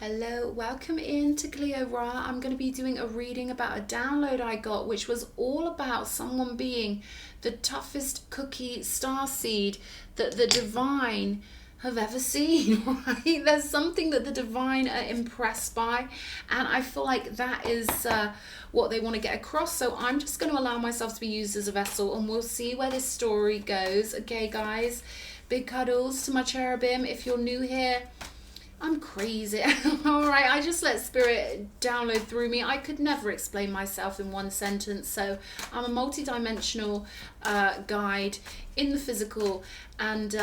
Hello, welcome into Cleo Ra. I'm going to be doing a reading about a download I got, which was all about someone being the toughest cookie starseed that the divine have ever seen, right? There's something that the divine are impressed by, and I feel like that is what they want to get across. So I'm just going to allow myself to be used as a vessel, and we'll see where this story goes. Okay, guys, big cuddles to my cherubim. If you're new here, I'm crazy. All right, I just let spirit download through me. I could never explain myself in one sentence, so I'm a multi-dimensional guide in the physical, and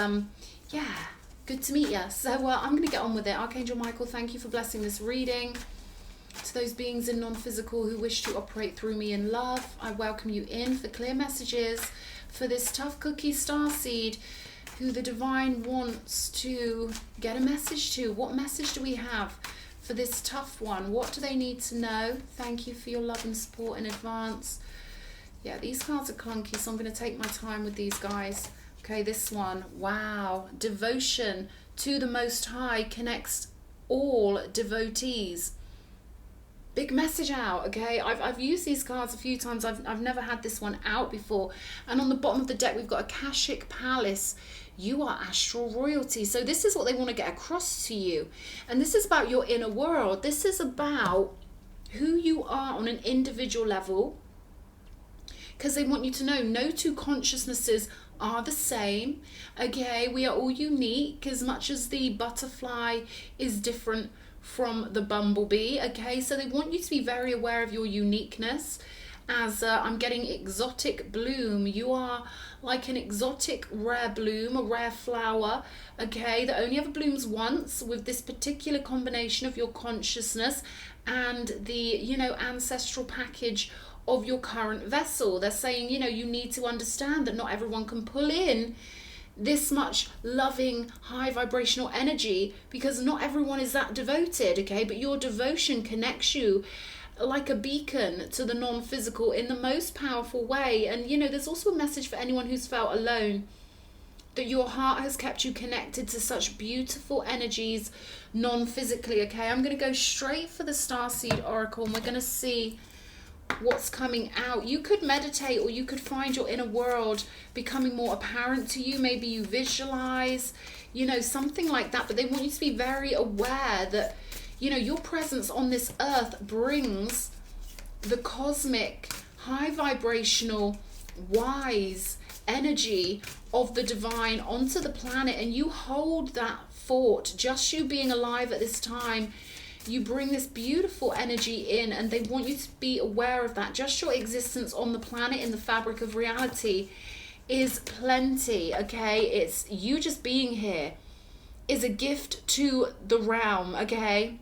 yeah, good to meet you. So I'm going to get on with it. Archangel Michael, thank you for blessing this reading. To those beings in non-physical who wish to operate through me in love, I welcome you in for clear messages for this tough cookie starseed who the divine wants to get a message to. What message do we have for this tough one? What do they need to know? Thank you for your love and support in advance. Yeah, these cards are clunky, so I'm going to take my time with these guys. Okay, this one. Wow. Devotion to the Most High connects all devotees. Big message out, okay? I've used these cards a few times. I've never had this one out before. And on the bottom of the deck, we've got Akashic Palace. You are astral royalty. So this is what they want to get across to you. And this is about your inner world. This is about who you are on an individual level. Because they want you to know no two consciousnesses are the same. Okay, we are all unique as much as the butterfly is different from the bumblebee. Okay, so they want you to be very aware of your uniqueness. As I'm getting exotic bloom, you are like an exotic rare bloom, a rare flower, okay, that only ever blooms once, with this particular combination of your consciousness and the, you know, ancestral package of your current vessel. They're saying, you know, you need to understand that not everyone can pull in this much loving, high vibrational energy, because not everyone is that devoted, okay? But your devotion connects you like a beacon to the non-physical in the most powerful way. And you know, there's also a message for anyone who's felt alone, that your heart has kept you connected to such beautiful energies non-physically. Okay, I'm going to go straight for the Starseed Oracle, and we're going to see what's coming out. You could meditate, or you could find your inner world becoming more apparent to you. Maybe you visualize, you know, something like that. But they want you to be very aware that, you know, your presence on this earth brings the cosmic, high vibrational, wise energy of the divine onto the planet, and you hold that fort. Just you being alive at this time, you bring this beautiful energy in, and they want you to be aware of that. Just your existence on the planet in the fabric of reality is plenty, okay? It's you just being here is a gift to the realm, okay?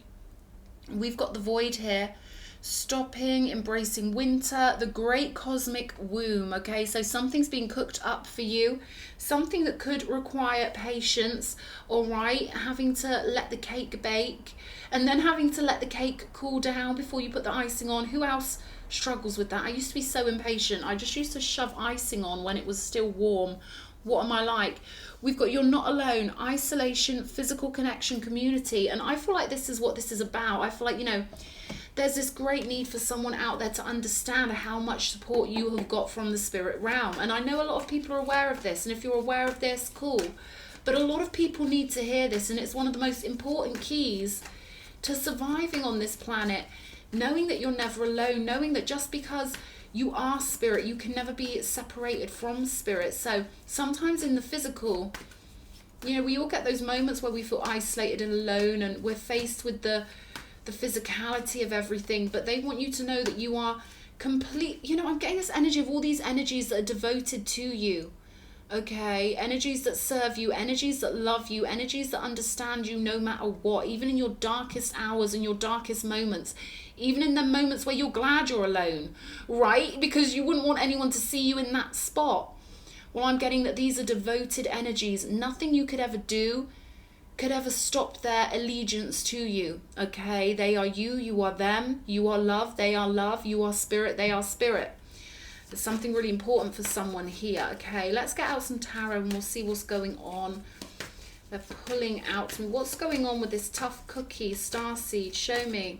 We've got the void here, stopping, embracing winter, the great cosmic womb, okay? So something's being cooked up for you, something that could require patience, all right? Having to let the cake bake, and then having to let the cake cool down before you put the icing on. Who else struggles with that? I used to be so impatient. I just used to shove icing on when it was still warm. What am I like? We've got you're not alone, isolation, physical connection, community. And I feel like this is what this is about. I feel like, you know, there's this great need for someone out there to understand how much support you have got from the spirit realm. And I know a lot of people are aware of this. And if you're aware of this, cool. But a lot of people need to hear this. And it's one of the most important keys to surviving on this planet. Knowing that you're never alone. Knowing that just because you are spirit, you can never be separated from spirit. So sometimes in the physical, you know, we all get those moments where we feel isolated and alone, and we're faced with the physicality of everything. But they want you to know that you are complete. You know, I'm getting this energy of all these energies that are devoted to you, okay? Energies that serve you, energies that love you, energies that understand you no matter what, even in your darkest hours and your darkest moments. Even in the moments where you're glad you're alone, right? Because you wouldn't want anyone to see you in that spot. Well, I'm getting that these are devoted energies. Nothing you could ever do could ever stop their allegiance to you, okay? They are you, you are them, you are love, they are love, you are spirit, they are spirit. There's something really important for someone here, okay? Let's get out some tarot and we'll see what's going on. They're pulling out to me. What's going on with this tough cookie, Starseed? Show me.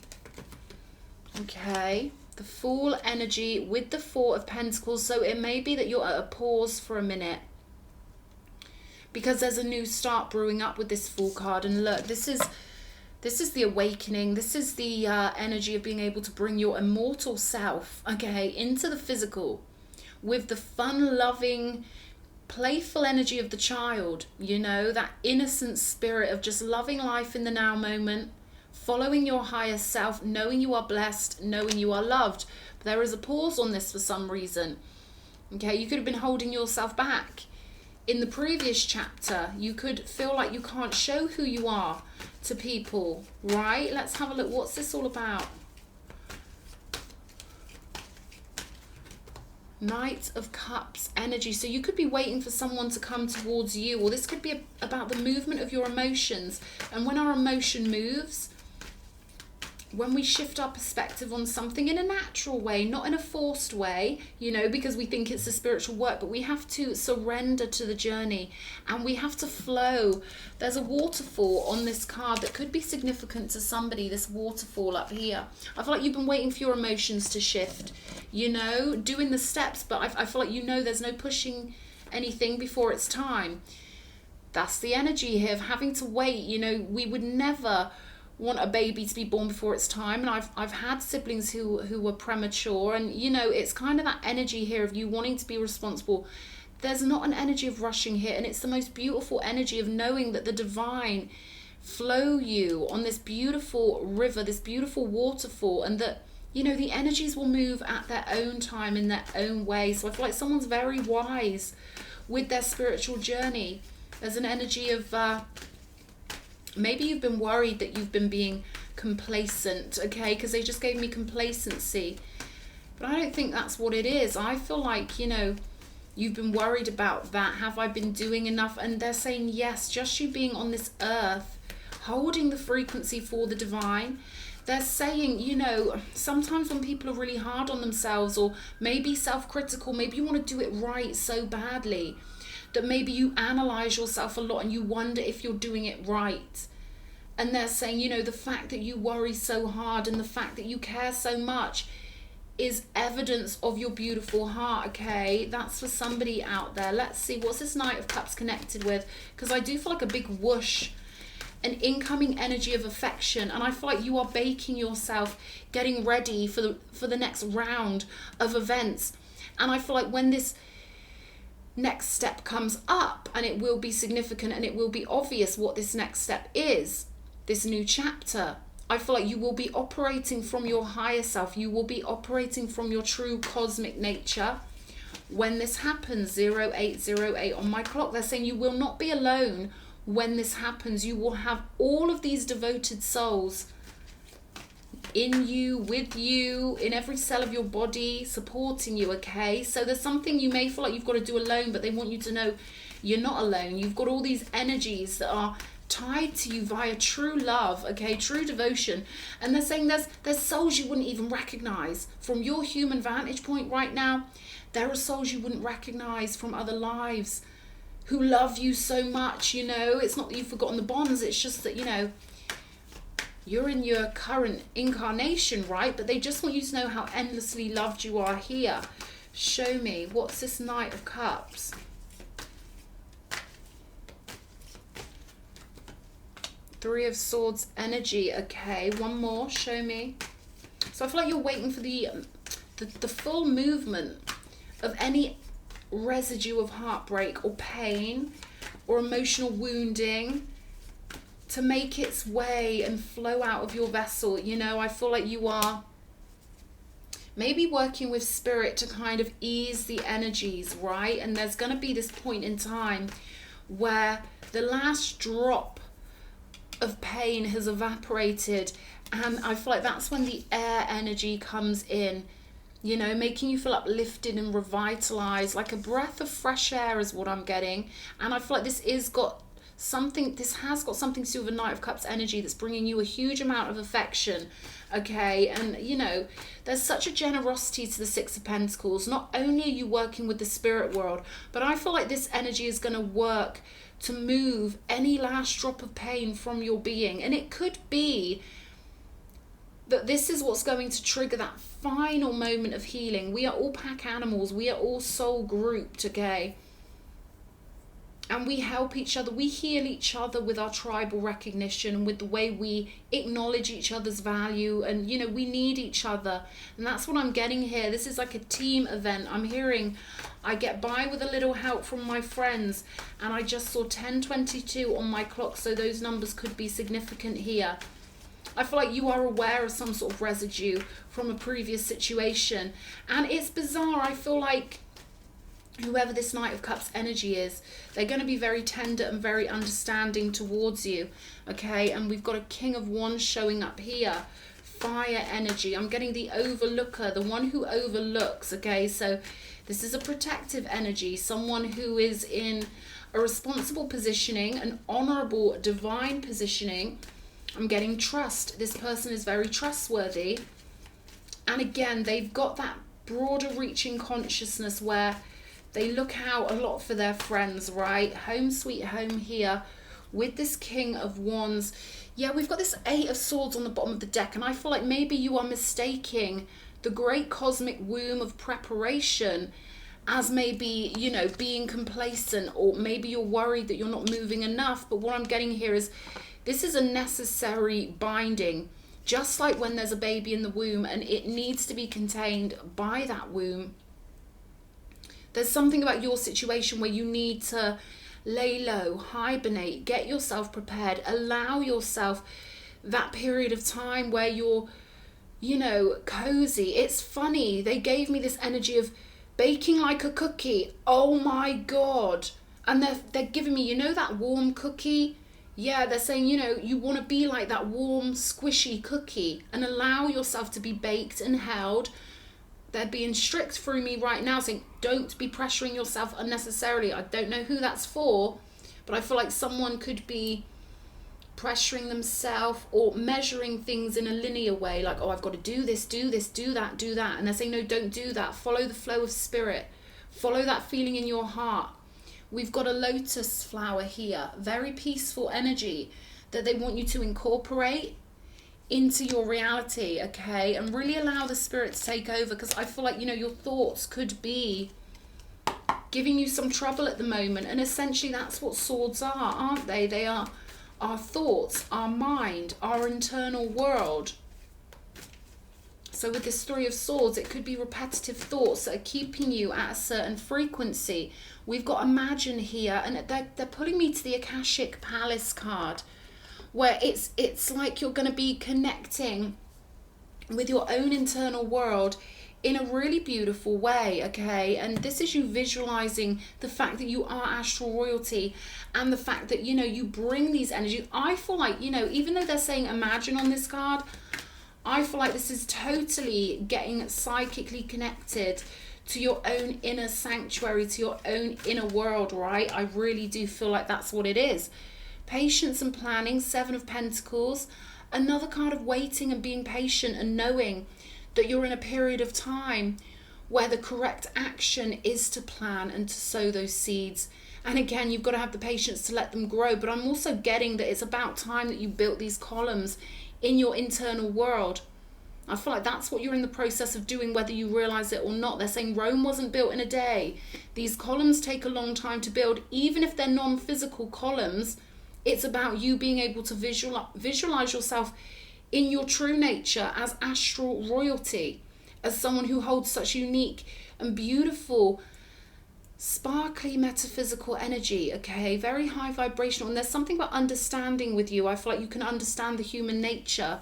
Okay. The Fool energy with the Four of Pentacles. So it may be that you're at a pause for a minute, because there's a new start brewing up with this Fool card. And look, this is the awakening. This is the energy of being able to bring your immortal self, okay, into the physical with the fun-loving, playful energy of the child, you know, that innocent spirit of just loving life in the now moment, following your higher self, knowing you are blessed, knowing you are loved. But there is a pause on this for some reason. Okay, you could have been holding yourself back. In the previous chapter, you could feel like you can't show who you are to people, right? Let's have a look. What's this all about? Knight of Cups energy. So you could be waiting for someone to come towards you, or this could be about the movement of your emotions. And when our emotion moves, when we shift our perspective on something in a natural way, not in a forced way, you know, because we think it's a spiritual work, but we have to surrender to the journey and we have to flow. There's a waterfall on this card that could be significant to somebody, this waterfall up here. I feel like you've been waiting for your emotions to shift, you know, doing the steps, but I feel like, you know, there's no pushing anything before it's time. That's the energy here of having to wait. You know, we would never want a baby to be born before its time, and I've had siblings who were premature, and you know, it's kind of that energy here of you wanting to be responsible. There's not an energy of rushing here, and it's the most beautiful energy of knowing that the divine flow you on this beautiful river, this beautiful waterfall, and that, you know, the energies will move at their own time in their own way. So I feel like someone's very wise with their spiritual journey. There's an energy of maybe you've been worried that you've been being complacent, okay, because they just gave me complacency. But I don't think that's what it is. I feel like, you know, you've been worried about that. Have I been doing enough? And they're saying yes, just you being on this earth, holding the frequency for the divine. They're saying, you know, sometimes when people are really hard on themselves, or maybe self-critical, maybe you want to do it right so badly, that maybe you analyze yourself a lot and you wonder if you're doing it right. And they're saying, you know, the fact that you worry so hard and the fact that you care so much is evidence of your beautiful heart, okay? That's for somebody out there. Let's see, what's this Knight of Cups connected with? Because I do feel like a big whoosh, an incoming energy of affection, and I feel like you are baking yourself, getting ready for the next round of events. And I feel like when this next step comes up, and it will be significant and it will be obvious what this next step is, this new chapter, I feel like you will be operating from your higher self. You will be operating from your true cosmic nature. When this happens, 0808 on my clock, they're saying you will not be alone when this happens. You will have all of these devoted souls in you, with you, in every cell of your body, supporting you, okay? So there's something you may feel like you've got to do alone, but they want you to know you're not alone. You've got all these energies that are tied to you via true love, okay, true devotion. And they're saying there's souls you wouldn't even recognize from your human vantage point right now. There are souls you wouldn't recognize from other lives who love you so much, you know. It's not that you've forgotten the bonds, it's just that, you know, you're in your current incarnation, right? But they just want you to know how endlessly loved you are here. Show me, what's this Knight of Cups? Three of Swords energy, okay. One more, show me. So I feel like you're waiting for the full movement of any residue of heartbreak or pain or emotional wounding to make its way and flow out of your vessel. You know, I feel like you are maybe working with spirit to kind of ease the energies, right? And there's going to be this point in time where the last drop of pain has evaporated, and I feel like that's when the air energy comes in, you know, making you feel uplifted and revitalized, like a breath of fresh air is what I'm getting. And I feel like this is got this has got something to do with a Knight of Cups energy that's bringing you a huge amount of affection, okay? And, you know, there's such a generosity to the Six of Pentacles. Not only are you working with the spirit world, but I feel like this energy is going to work to move any last drop of pain from your being. And it could be that this is what's going to trigger that final moment of healing. We are all pack animals. We are all soul grouped, okay? And we help each other. We heal each other with our tribal recognition and with the way we acknowledge each other's value. And, you know, we need each other. And that's what I'm getting here. This is like a team event. I'm hearing I get by with a little help from my friends. And I just saw 10:22 on my clock. So those numbers could be significant here. I feel like you are aware of some sort of residue from a previous situation. And it's bizarre. I feel like whoever this Knight of Cups energy is, they're going to be very tender and very understanding towards you, okay? And we've got a King of Wands showing up here. Fire energy. I'm getting the overlooker, the one who overlooks, okay? So this is a protective energy, someone who is in a responsible positioning, an honorable, divine positioning. I'm getting trust. This person is very trustworthy. And again, they've got that broader reaching consciousness where they look out a lot for their friends, right? Home sweet home here with this King of Wands. Yeah, we've got this Eight of Swords on the bottom of the deck, and I feel like maybe you are mistaking the great cosmic womb of preparation as maybe, you know, being complacent, or maybe you're worried that you're not moving enough. But what I'm getting here is this is a necessary binding, just like when there's a baby in the womb and it needs to be contained by that womb. There's something about your situation where you need to lay low, hibernate, get yourself prepared, allow yourself that period of time where you're, you know, cozy. It's funny. They gave me this energy of baking like a cookie. Oh my God. And they're giving me, you know, that warm cookie? Yeah, they're saying, you know, you want to be like that warm, squishy cookie and allow yourself to be baked and held. They're being strict through me right now, saying don't be pressuring yourself unnecessarily. I don't know who that's for, but I feel like someone could be pressuring themselves or measuring things in a linear way, like, oh, I've got to do this, do that, do that. And they're saying, no, don't do that. Follow the flow of spirit. Follow that feeling in your heart. We've got a lotus flower here, very peaceful energy that they want you to incorporate into your reality, okay? And really allow the spirit to take over, because I feel like, you know, your thoughts could be giving you some trouble at the moment. And essentially that's what swords are, aren't they? They are our thoughts, our mind, our internal world. So with this Three of Swords, it could be repetitive thoughts that are keeping you at a certain frequency. We've got Imagine here, and they're pulling me to the Akashic Palace card, where it's like you're going to be connecting with your own internal world in a really beautiful way, okay? And this is you visualizing the fact that you are astral royalty, and the fact that, you know, you bring these energies. I feel like, you know, even though they're saying imagine on this card, I feel like this is totally getting psychically connected to your own inner sanctuary, to your own inner world, right? I really do feel like that's what it is. Patience and planning, Seven of Pentacles, another card of waiting and being patient and knowing that you're in a period of time where the correct action is to plan and to sow those seeds. And again, you've got to have the patience to let them grow. But I'm also getting that it's about time that you built these columns in your internal world. I feel like that's what you're in the process of doing, whether you realize it or not. They're saying Rome wasn't built in a day. These columns take a long time to build. Even if they're non-physical columns, it's about you being able to visualize yourself in your true nature as astral royalty, as someone who holds such unique and beautiful, sparkly metaphysical energy, okay? Very high vibrational. And there's something about understanding with you. I feel like you can understand the human nature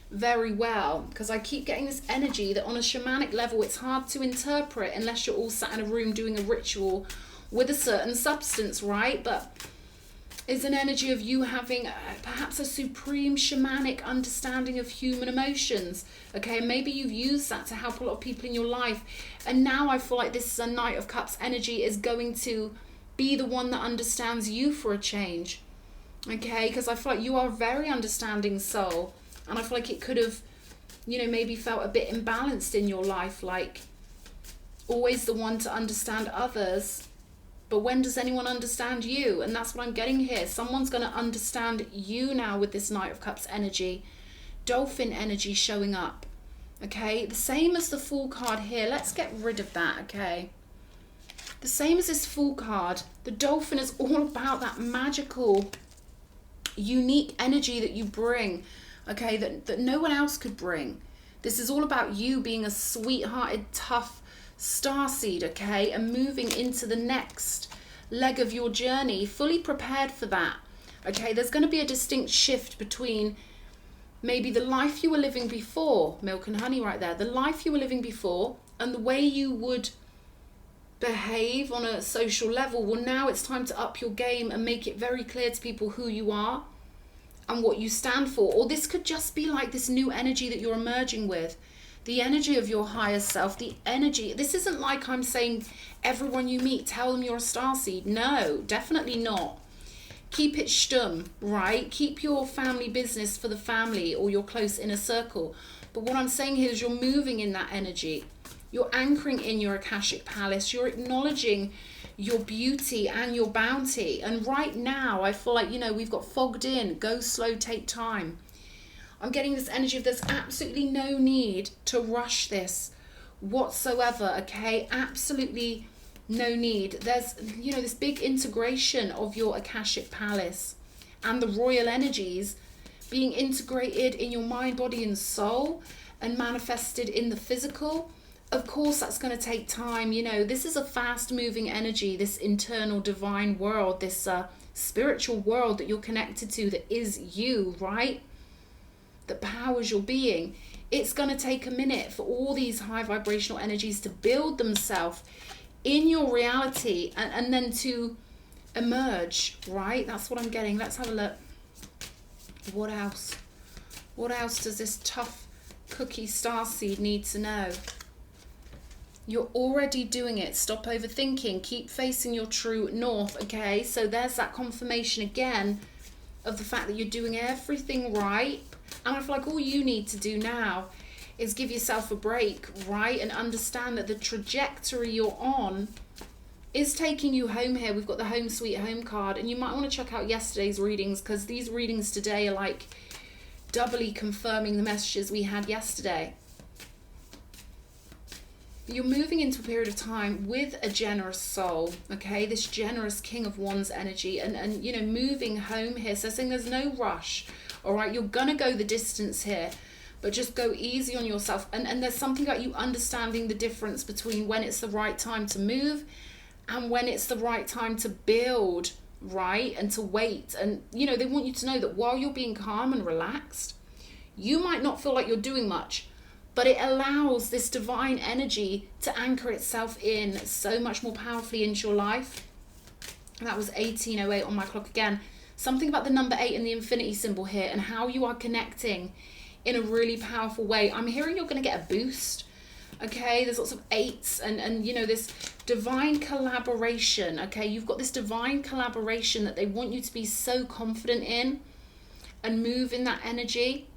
very well, because I keep getting this energy that on a shamanic level it's hard to interpret unless you're all sat in a room doing a ritual with a certain substance, right? But is an energy of you having perhaps a supreme shamanic understanding of human emotions, okay? Maybe you've used that to help a lot of people in your life, and now I feel like this is a Knight of Cups energy is going to be the one that understands you for a change. Okay, because I feel like you are a very understanding soul, and I feel like it could have, you know, maybe felt a bit imbalanced in your life, like always the one to understand others, but when does anyone understand you? And that's what I'm getting here. Someone's going to understand you now with this Knight of Cups energy, dolphin energy showing up. Okay, the same as the Fool card here. Let's get rid of that, okay? The same as this Fool card. The dolphin is all about that magical, unique energy that you bring, okay, that no one else could bring. This is all about you being a sweethearted, tough starseed, okay, and moving into the next leg of your journey, fully prepared for that, okay? There's going to be a distinct shift between maybe the life you were living before, milk and honey right there, the life you were living before and the way you would behave on a social level. Well, now it's time to up your game and make it very clear to people who you are and what you stand for. Or this could just be like this new energy that you're emerging with, the energy of your higher self, the energy. This isn't like I'm saying everyone you meet, tell them you're a starseed. No, definitely not. Keep it stum, right? Keep your family business for the family or your close inner circle. But what I'm saying here is you're moving in that energy. You're anchoring in your Akashic Palace. You're acknowledging your beauty and your bounty. And right now, I feel like, you know, we've got fogged in. Go slow, take time. I'm getting this energy of there's absolutely no need to rush this whatsoever, okay? Absolutely no need. There's, you know, this big integration of your Akashic Palace and the royal energies being integrated in your mind, body, and soul and manifested in the physical. Of course, that's going to take time. You know, this is a fast-moving energy, this internal divine world, this spiritual world that you're connected to that is you, right? That powers your being. It's going to take a minute for all these high vibrational energies to build themselves in your reality and then to emerge, right? That's what I'm getting. Let's have a look. What else? What else does this tough cookie starseed need to know? You're already doing it. Stop overthinking. Keep facing your true north, okay? So there's that confirmation again of the fact that you're doing everything right. And I feel like all you need to do now is give yourself a break, right? And understand that the trajectory you're on is taking you home here. We've got the home sweet home card. And you might want to check out yesterday's readings, because these readings today are like doubly confirming the messages we had yesterday. You're moving into a period of time with a generous soul, okay? This generous King of Wands energy and you know, moving home here. So saying there's no rush, all right? You're going to go the distance here, but just go easy on yourself. And there's something about you understanding the difference between when it's the right time to move and when it's the right time to build, right? And to wait. And, you know, they want you to know that while you're being calm and relaxed, you might not feel like you're doing much, but it allows this divine energy to anchor itself in so much more powerfully into your life. And that was 1808 on my clock again. Something about the number 8 and the infinity symbol here and how you are connecting in a really powerful way. I'm hearing you're going to get a boost. Okay, there's lots of 8s and you know, this divine collaboration. Okay, you've got this divine collaboration that they want you to be so confident in and move in that energy.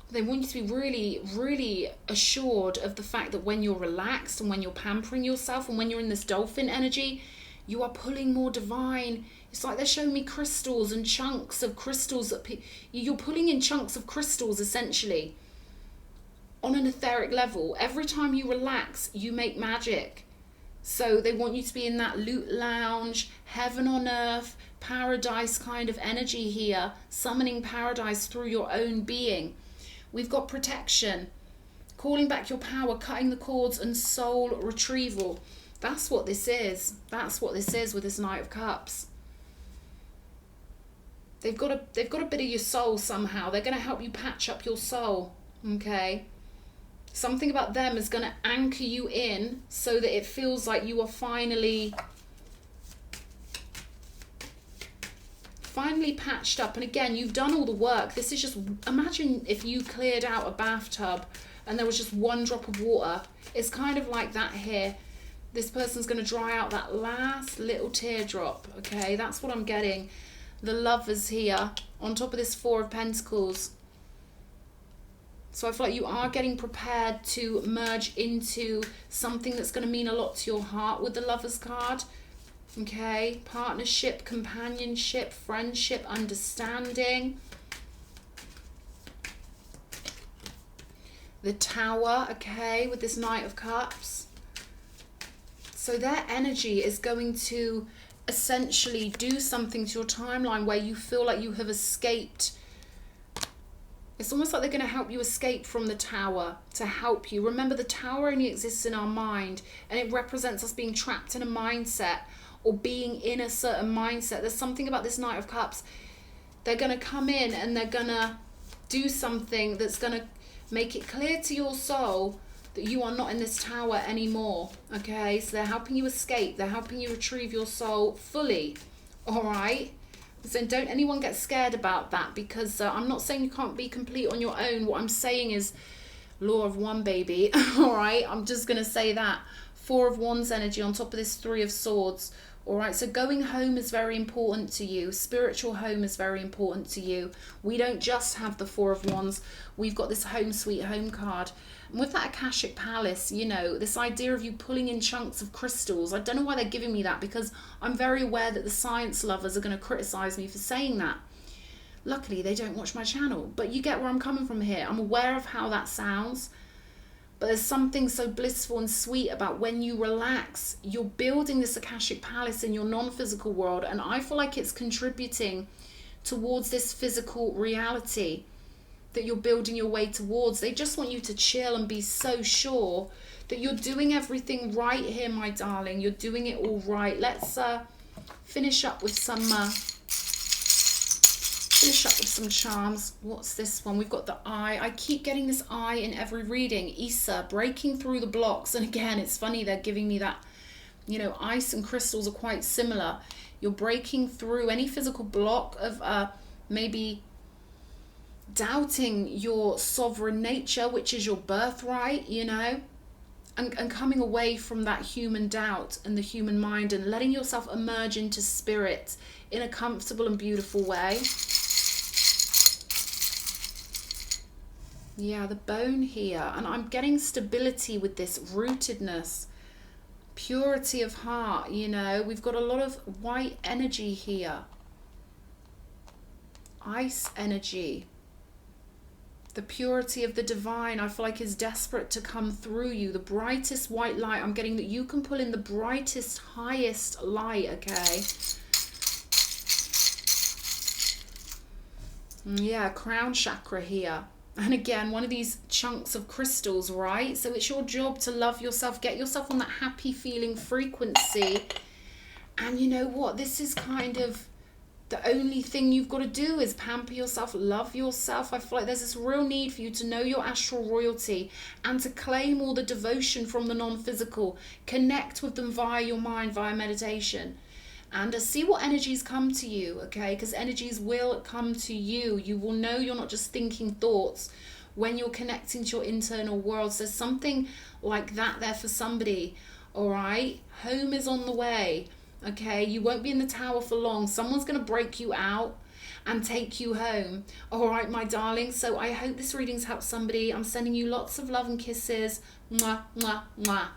They want you to be really, really assured of the fact that when you're relaxed and when you're pampering yourself and when you're in this dolphin energy, you are pulling more divine. It's like they're showing me crystals and chunks of crystals. You're pulling in chunks of crystals, essentially, on an etheric level. Every time you relax, you make magic. So they want you to be in that loot lounge, heaven on earth, paradise kind of energy here, summoning paradise through your own being. We've got protection, calling back your power, cutting the cords, and soul retrieval. That's what this is. That's what this is with this Knight of Cups. They've got a bit of your soul somehow. They're going to help you patch up your soul, okay? Something about them is going to anchor you in so that it feels like you are finally patched up. And again, you've done all the work. This is just, imagine if you cleared out a bathtub and there was just one drop of water. It's kind of like that here. This person's going to dry out that last little teardrop, okay? That's what I'm getting. the Lovers here on top of this Four of Pentacles. So I feel like you are getting prepared to merge into something that's going to mean a lot to your heart with the Lovers card. Okay, partnership, companionship, friendship, understanding. The Tower, okay, with this Knight of Cups. So their energy is going to essentially do something to your timeline where you feel like you have escaped. It's almost like they're going to help you escape from the Tower, to help you. Remember, the Tower only exists in our mind, and it represents us being trapped in a mindset or being in a certain mindset. There's something about this Knight of Cups. They're going to come in and they're going to do something that's going to make it clear to your soul that you are not in this tower anymore. Okay, so they're helping you escape. They're helping you retrieve your soul fully. All right. So don't anyone get scared about that, because I'm not saying you can't be complete on your own. What I'm saying is law of one, baby. All right, I'm just going to say that. Four of Wands energy on top of this Three of Swords. All right, so going home is very important to you. Spiritual home is very important to you. We don't just have the Four of Wands. We've got this home sweet home card. And with that Akashic Palace, you know, this idea of you pulling in chunks of crystals. I don't know why they're giving me that, because I'm very aware that the science lovers are going to criticize me for saying that. Luckily, they don't watch my channel. But you get where I'm coming from here. I'm aware of how that sounds. But there's something so blissful and sweet about when you relax, you're building this Akashic Palace in your non-physical world. And I feel like it's contributing towards this physical reality that you're building your way towards. They just want you to chill and be so sure that you're doing everything right here, my darling. You're doing it all right. Let's finish up with some charms. What's this one? We've got the Eye. I keep getting this Eye in every reading. Issa, breaking through the blocks. And again, it's funny, they're giving me that, you know, ice and crystals are quite similar. You're breaking through any physical block of maybe doubting your sovereign nature, which is your birthright, you know, and coming away from that human doubt and the human mind and letting yourself emerge into spirit in a comfortable and beautiful way. Yeah, the Bone here. And I'm getting stability with this, rootedness, purity of heart, you know. We've got a lot of white energy here. Ice energy. The purity of the divine, I feel like, is desperate to come through you. The brightest white light. I'm getting that you can pull in the brightest, highest light, okay? Yeah, crown chakra here. And again, one of these chunks of crystals, right? So it's your job to love yourself, get yourself on that happy feeling frequency. And you know what? This is kind of the only thing you've got to do is pamper yourself, love yourself. I feel like there's this real need for you to know your astral royalty and to claim all the devotion from the non-physical. Connect with them via your mind, via meditation. And see what energies come to you, okay? Because energies will come to you. You will know you're not just thinking thoughts when you're connecting to your internal world. So there's something like that there for somebody, all right? Home is on the way. Okay, you won't be in the tower for long. Someone's going to break you out and take you home. All right, my darling. So I hope this reading's helped somebody. I'm sending you lots of love and kisses. Mwah, mwah, mwah.